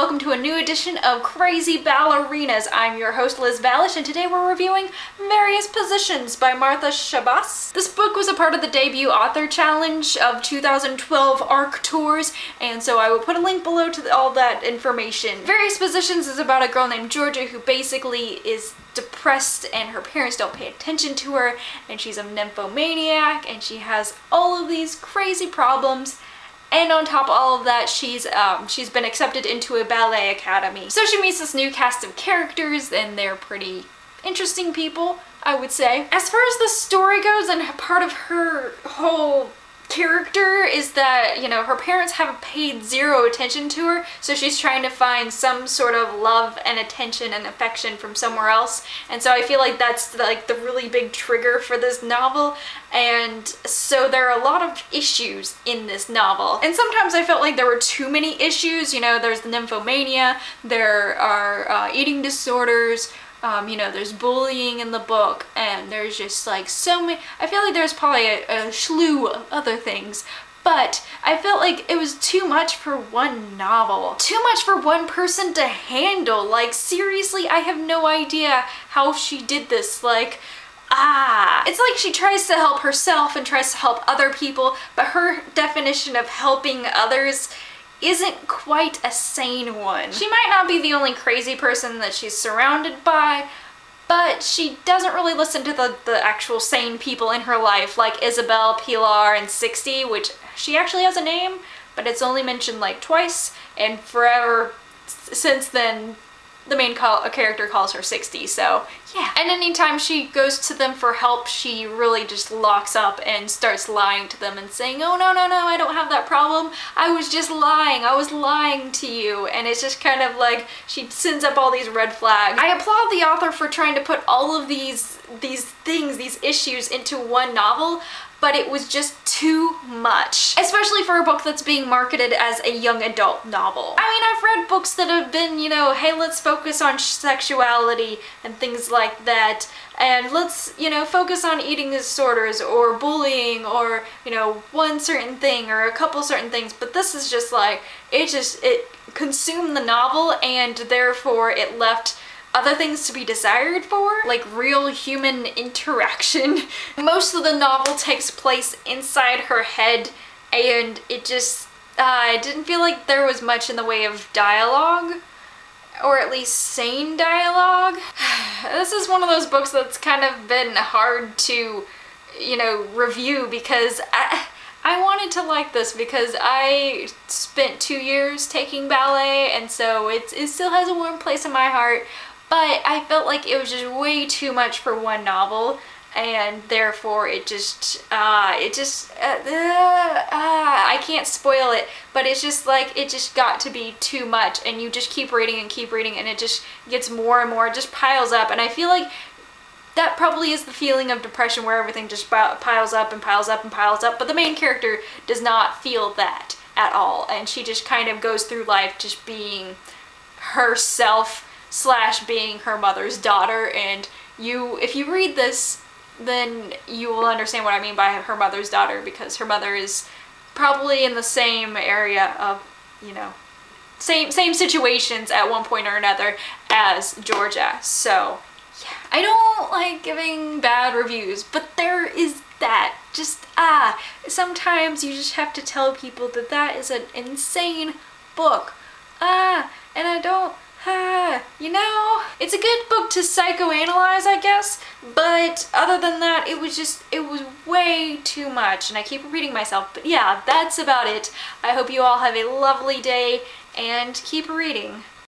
welcome to a new edition of Crazy Ballerinas. I'm your host Liz Balish, and today we're reviewing Various Positions by Martha Schabas. This book was a part of the debut author challenge of 2012 ARC tours, and so I will put a link below to all that information. Various Positions is about a girl named Georgia who basically is depressed and her parents don't pay attention to her, and she's a nymphomaniac and she has all of these crazy problems. And on top of all of that, she's been accepted into a ballet academy. So she meets this new cast of characters, and they're pretty interesting people, I would say. As far as the story goes, and part of her whole character is that, you know, her parents have paid zero attention to her, so she's trying to find some sort of love and attention and affection from somewhere else. And so I feel like that's like the really big trigger for this novel. And so there are a lot of issues in this novel. And sometimes I felt like there were too many issues. You know, there's the nymphomania, there are eating disorders, you know, there's bullying in the book, and there's just like so many. I feel like there's probably a slew of other things, but I felt like it was too much for one novel. Too much for one person to handle. Like, seriously, I have no idea how she did this. Like, it's like she tries to help herself and tries to help other people, but her definition of helping others isn't quite a sane one. She might not be the only crazy person that she's surrounded by, but she doesn't really listen to the actual sane people in her life, like Isabel, Pilar, and 60, which she actually has a name, but it's only mentioned like twice, and forever since then the main character calls her 60, so yeah. And anytime she goes to them for help, she really just locks up and starts lying to them and saying, oh no, I don't have that problem, I was just lying, I was lying to you. And it's just kind of like she sends up all these red flags. I applaud the author for trying to put all of these issues into one novel, but it was just too much. Especially for a book that's being marketed as a young adult novel. I mean, I've read books that have been, you know, hey, let's focus on sexuality and things like that, and let's, you know, focus on eating disorders or bullying or, you know, one certain thing or a couple certain things, but this is just like, it consumed the novel, and therefore it left other things to be desired for, like real human interaction. Most of the novel takes place inside her head, and it just, I didn't feel like there was much in the way of dialogue, or at least sane dialogue. This is one of those books that's kind of been hard to, you know, review, because I wanted to like this because I spent 2 years taking ballet, and so it still has a warm place in my heart. But I felt like it was just way too much for one novel, and therefore I can't spoil it, but it's just like, it just got to be too much, and you just keep reading, and it just gets more and more, it just piles up. And I feel like that probably is the feeling of depression, where everything just piles up and piles up and piles up, but the main character does not feel that at all, and she just kind of goes through life just being herself / being her mother's daughter. And if you read this, then you will understand what I mean by her mother's daughter, because her mother is probably in the same area of, you know, same situations at one point or another as Georgia. So yeah, I don't like giving bad reviews, but there is that. Just sometimes you just have to tell people that that is an insane book. And I don't, you know, it's a good book to psychoanalyze, I guess, but other than that, it was way too much, and I keep repeating myself. But yeah, that's about it. I hope you all have a lovely day, and keep reading.